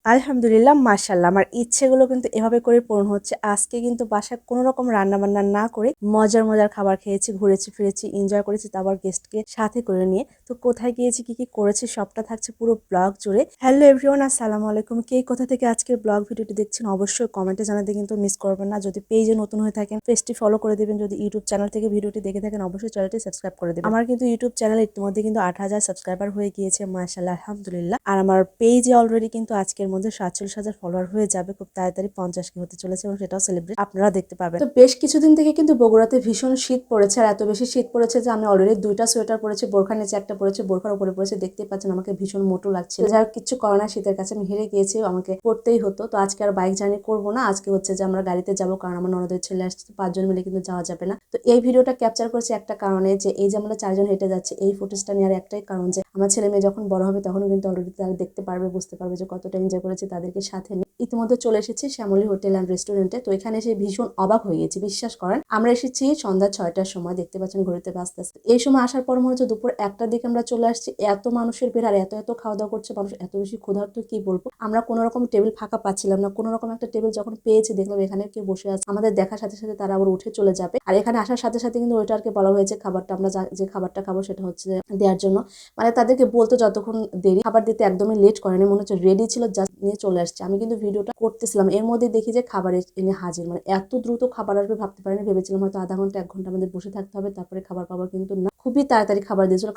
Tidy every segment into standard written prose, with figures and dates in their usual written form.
আলহামদুলিল্লাহ, মাশাআল্লাহ। আমার ইচ্ছেগুলো কিন্তু এভাবে করে পূরণ হচ্ছে। আজকে কিন্তু বাসায় কোনো রকম রান্না-বান্না না করে মজার খাবার খেয়েছি, ঘুরেছি ফিরেছি, এনজয় করেছি, তারপর গেস্টকে সাথে করে নিয়ে। তো কোথায় গিয়েছি, কি করেছি সবটা থাকছে পুরো ব্লগ জুড়ে। হ্যালো এভরিওয়ান, আসসালামু আলাইকুম। কে কোথা থেকে আজকের ব্লগ ভিডিওটি দেখছেন অবশ্যই কমেন্টে জানাতে কিন্তু মিস করবেন না। যদি পেজে নতুন হয়ে থাকেন পেজটি ফলো করে দিবেন। যদি ইউটিউব চ্যানেল থেকে ভিডিওটি দেখে থাকেন অবশ্যই চ্যানেলটি সাবস্ক্রাইব করে দিবেন। আমার কিন্তু ইউটিউব চ্যানেল ইতিমধ্যে কিন্তু 8,000 সাবস্ক্রাইবার হয়ে গিয়েছে, মাশাআল্লাহ, আলহামদুলিল্লাহ। আর আমার পেজে অলরেডি কিন্তু আজকের মধ্যে 47,000 ফলোয়ার হয়ে যাবে, খুব তাড়াতাড়ি 50 কে হতে চলেছে এবং সেটাও সেলিব্রেট আপনারা দেখতে পাবেন। তো বেশ কিছুদিন থেকে কিন্তু বগুড়াতে ভীষণ শীত পড়েছে, আর এত বেশি শীত পড়েছে যে আমি অলরেডি 2টা সোয়েটার পরেছি, বোরখার নিচে একটা পরেছি, বোরখার উপরে পরেছি। দেখতেই পাচ্ছেন আমাকে ভীষণ মোটু লাগছিল। যাই হোক, কিছু করে না, শীতের কাছে আমি হেরে গিয়েছি, আমাকে পড়তেই হতো। তো আজকে আর বাইক জার্নি করবো না, আজকে হচ্ছে যে আমরা গাড়িতে যাবো, কারণ আমার ননদের ছেলে আসছে, 5 জন মিলে কিন্তু যাওয়া যাবে না। তো এই ভিডিওটা ক্যাপচার করেছি একটা কারণে, যে এই যে আমরা 4 জন হেঁটে যাচ্ছি, এই ফুটেজটা নেওয়ার একটাই কারণ যে আমার ছেলে মেয়ে যখন বড় হবে তখন কিন্তু অলরেডি তারা দেখতে পারবে, বুঝতে পারবে যে কতটা এনজয় করেছে তাদেরকে সাথে নিয়ে। ইতিমধ্যে চলে এসেছি শ্যামলী হোটেল অ্যান্ড রেস্টুরেন্টে। তো এখানে এসে ভীষণ অবাক হয়ে গেছি, বিশ্বাস করেন। আমরা এসেছি সন্ধ্যা 6টার সময়, দেখতে পাচ্ছেন ঘড়িতে বাজতে আসতে। এই সময় আসার পর মনে হচ্ছে দুপুর 1টার দিকে আমরা চলে আসছি। এত মানুষের ভিড় আর এত খাওয়া দাওয়া করছে মানুষ, এত বেশি ক্ষুধার্ত কি বলবো। আমরা কোনো রকম টেবিল ফাঁকা পাচ্ছিলাম না, কোনো রকম একটা টেবিল যখন পেয়েছি দেখলাম এখানে কেউ বসে আছে। আমাদের দেখার সাথে সাথে তারা আবার উঠে চলে যাবে। আর এখানে আসার সাথে সাথে কিন্তু ওয়েটারকে বলা হয়েছে খাবারটা আমরা যে খাবারটা খাবো সেটা হচ্ছে দেওয়ার জন্য। মানে তাদেরকে বলতে যতক্ষণ দেরি, খাবার দিতে একদমই লেট করেনি, মনে হচ্ছে রেডি ছিল, জাস্ট নিয়ে চলে আসছে। আমি কিন্তু ভিডিওটা করতেছিলাম, এর মধ্যে দেখি যে খাবার এনে হাজির। মানে এত দ্রুত খাবার আসবে ভাবতে পারিনি, ভেবেছিলাম হয়তো আধা ঘন্টা 1 ঘন্টা আমাদের বসে থাকতে হবে তারপরে খাবার পাবো, কিন্তু না, খুবই তাড়াতাড়ি খাবার দিয়েছিল।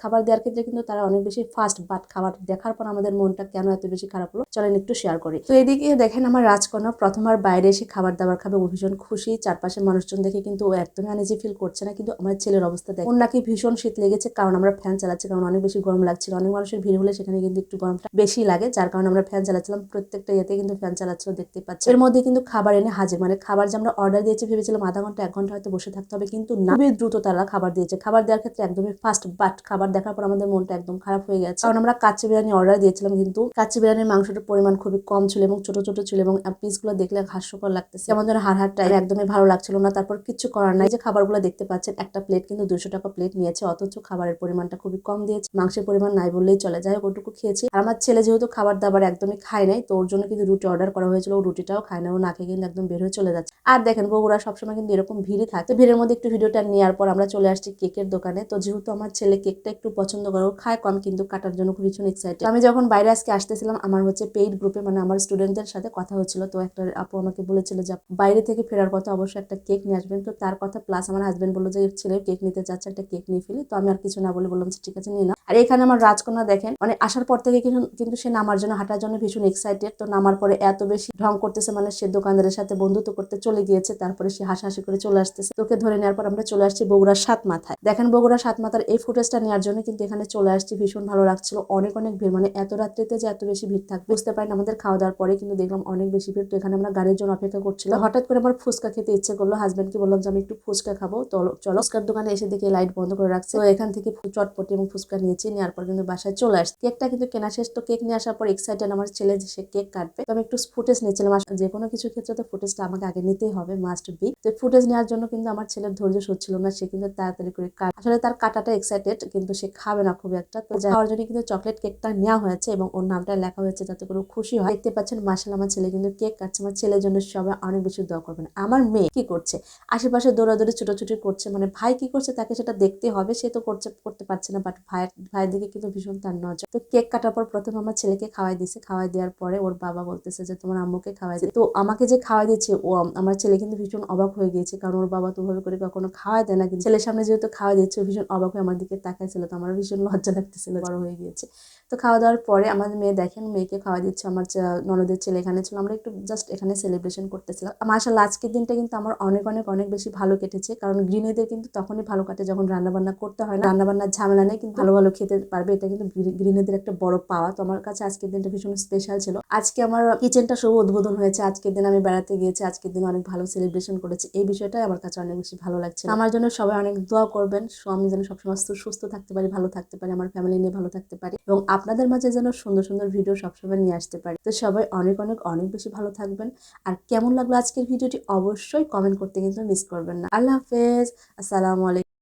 খাবার দেওয়ার ক্ষেত্রে কিন্তু তারা অনেক বেশি ফাস্ট, বাট খাবার দেখার পর আমাদের মনটা কেন এত বেশি খারাপ হলো চলেন একটু শেয়ার করি। তো এদিকে দেখেন আমার রাজকন্যা প্রথমবার বাইরে এসে খাবার দাবার খাবে, ও ভীষণ খুশি। চারপাশে মানুষজন দেখে কিন্তু ও একদমই আনইজি ফিল করছে না, কিন্তু আমার ছেলের অবস্থা দেখে ওর নাকি ভীষণ শীত লেগেছে, কারণ আমরা ফ্যান চালাচ্ছি, কারণ অনেক বেশি গরম লাগছিল। অনেক মানুষের ভিড় হলে সেখানে কিন্তু একটু গরমটা বেশি লাগে, যার কারণে আমরা ফ্যান চালাচ্ছিলাম। প্রত্যেকটা ইয়েতে কিন্তু ফ্যান চালাচ্ছিল, দেখতে পাচ্ছি। এর মধ্যে কিন্তু খাবার এনে হাজির, মানে খাবার যে আমরা অর্ডার দিয়েছি ভেবেছিলাম আধা ঘন্টা 1 ঘন্টা হয়তো বসে থাকতে হবে, কিন্তু না, খুবই দ্রুত তারা খাবার দিয়েছে। খাবার দেওয়ার ক্ষেত্রে একদমই ফাস্ট, বাট খাবার দেখার পর আমাদের মনটা একদম খারাপ হয়ে গেছে, কারণ আমরা কাচ্চি বিরিয়ানি অর্ডার দিয়েছিলাম, কিন্তু কাচ্চি বিরিয়ানির মাংসটার পরিমাণ খুবই কম ছিল এবং ছোট ছোট ছিল, এবং পিসগুলো দেখলে হাস্যকর লাগতেছে, যেমন যেন হাড় টাইপ, একদমই ভালো লাগছিল না। তারপর কিছু করার নাই, যে খাবারগুলো দেখতে পাচ্ছেন একটা প্লেট কিন্তু 200 টাকা প্লেট নিয়েছে, অথচ খাবারের পরিমাণটা খুবই কম দিয়েছে, মাংসের পরিমাণ নাই বললেই চলে। যাই হোক, ওটুকু খেয়েছি। আর আমার ছেলে যেহেতু খাবার দাবার একদমই খায় নাই, তো ওর জন্য কিন্তু রুটি অর্ডার করা হয়েছিল, ও রুটিটাও খায় না, ও না খেয়ে কিন্তু একদম বের হয়ে চলে যাচ্ছে। আর দেখেন বগুড়া সবসময় কিন্তু এরকম ভিড়ই থাকে। তো ভিড়ের মধ্যে একটু ভিডিওটা নেওয়ার পর আমরা চলে আসছি কেকের দোকানে। তো যেহেতু আমার ছেলে কেকটা একটু পছন্দ করে, ও খায় কম কিন্তু কাটার জন্য খুব ভীষণ এক্সাইটেড। আমি যখন বাইরে আজকে আসতেছিলাম, আমার হচ্ছে পেইড গ্রুপে, মানে আমার স্টুডেন্টদের সাথে কথা হচ্ছিল। তো একটা আপু আমাকে বলেছিল যে বাইরে থেকে ফেরার কথা অবশ্যই একটা কেক নিয়ে আসবেন। তো তার কথা প্লাস আমার হাজবেন্ড বললো যে ছেলে কেক নিতে চাচ্ছে, একটা কেক নিয়ে ফেলি। তো আমি আর কিছু না বলে বললাম যে ঠিক আছে নিয়ে নাও। আর এখানে আমার রাজকন্যা দেখেন, মানে আসার পর থেকে কিন্তু সে নামার জন্য, হাঁটার জন্য ভীষণ এক্সাইটেড। তো নামার পরে এত বেশি ঢং করতেছে, মানে সে দোকানদারের সাথে বন্ধুত্ব করতে চলে গিয়েছে, তারপরে সে হাসাহাসি করে চলে আসতেছে। তোকে ধরে নেওয়ার পর আমরা চলে আসছি বগুড়ার 7 মাথায়। দেখেন বগুড়া 7 মাথার এই ফুটেজটা নেওয়ার জন্য কিন্তু এখানে চলে আসছি, ভীষণ ভালো লাগছিল। অনেক ভিড়, মানে এত রাত্রিতে যে এত বেশি ভিড় থাকবে বুঝতে পারেন। আমাদের খাওয়া দাওয়ার পরে কিন্তু দেখলাম অনেক বেশি ভিড়। তো এখানে আমরা গাড়ির জন্য অপেক্ষা করছিলাম। হঠাৎ করে আমার ফুচকা খেতে ইচ্ছে করলো, হাজবেন্ডকে বললাম যে আমি একটু ফুচকা খাবো, তো চলো। ফুচকার দোকানে এসে দেখি লাইট বন্ধ করে রাখছে। তো এখান থেকে চটপটি এবং ফুচকা নিয়েছি, নেওয়ার পর কিন্তু বাসায় চলে আসছে। কেকটা কিন্তু কেনা শেষ। তো কেক নিয়ে আসার পর এক্সাইটেড আমার ছেলে যে সে কেক কাটবে। তো আমি একটু ফুটেজ নিচ্ছিলাম, যে কোনো কিছু ক্ষেত্রে তো ফুটেজটা আমাকে আগে নিতেই হবে, মাস্ট বি। তো ফুটেজ নেওয়ার জন্য কিন্তু আমার ছেলের ধৈর্য সচ্ছিল না, সে কিন্তু তাড়াতাড়ি করে আসলে তার কাটাটা এক্সাইটেড, কিন্তু সে খাবে না খুব একটা। তো খাওয়ার জন্য কিন্তু চকলেট কেকটা নেওয়া হয়েছে এবং ওর নামটা লেখা হয়েছে যাতে করে খুশি হয়। দেখতে পাচ্ছেন মাশাআল্লাহ আমার ছেলে কিন্তু কেক কাটছে। আমার ছেলের জন্য সবাই অনেক বেশি দোয়া করবেন। আমার মেয়ে কি করছে, আশেপাশে দৌড়াদৌড়ি ছুটোছুটি করছে, মানে ভাই কি করছে তাকে সেটা দেখতে হবে, সে তো করতে পারছে না, বাট ভাইয়ের দিকে কিন্তু ভীষণ তার নজর। তো কেক কাটার পর প্রথমে আমার ছেলেকে খাওয়াই দিছে, খাওয়াই দেওয়ার পরে ওর বাবা বলতেছে যে তোমার আম্মুকে খাওয়াই দিই। তো আমাকে যে খাওয়াই দিচ্ছে, ও আমার ছেলে কিন্তু ভীষণ অবাক হয়ে গিয়েছে, কারণ ওর বাবা তো ভাবে করে কখনো খাওয়াই দেয় না, কিন্তু ছেলের সামনে যেহেতু খাওয়াই দিচ্ছে ভীষণ অবাক হয়ে আমার দিকে তাকাইছিল। তো আমার ভীষণ লজ্জা লাগতেছিল, বড় হয়ে গিয়েছে। তো খাওয়া দাওয়ার পরে আমার মেয়ে দেখেন, মেয়েকে খাওয়া দিচ্ছে। আমার ননদের ছেলে এখানে ছিল, আমরা একটু জাস্ট এখানে সেলিব্রেশন করতেছিলাম। মাশাআল্লাহ আজকের দিনটা কিন্তু আমার অনেক বেশি ভালো কেটেছে, কারণ গৃহিণীদের কিন্তু তখনই ভালো কাটে যখন রান্নাবান্না করতে হয় না, রান্নাবান্নার ঝামেলা নেই, কিন্তু ভালো খেতে পারবে, এটা কিন্তু গৃহিণীদের একটা বড় পাওয়া। তো আমার কাছে আজকের দিনটা ভীষণ স্পেশাল ছিল। আজকে আমার কিচেনটা শুভ উদ্বোধন হয়েছে, আজকের দিন আমি বেড়াতে গিয়েছি, আজকের দিন অনেক ভালো সেলিব্রেশন করেছি, এই বিষয়টাই আমার কাছে অনেক বেশি ভালো লাগছে। আমার জন্য সবাই অনেক দোয়া করবেন, আমি যেন সবসময় সুস্থ থাকতে পারি, ভালো থাকতে পারি, আমার ফ্যামিলি নিয়ে ভালো থাকতে পারি, এবং আপনাদের মাঝে যেন সুন্দর ভিডিও সবসময় নিয়ে আসতে পারি। তো সবাই অনেক বেশি ভালো থাকবেন। আর কেমন লাগলো আজকের ভিডিওটি অবশ্যই কমেন্ট করতে কিন্তু মিস করবেন না। আল্লাহ হাফেজ, আসসালামু আলাইকুম।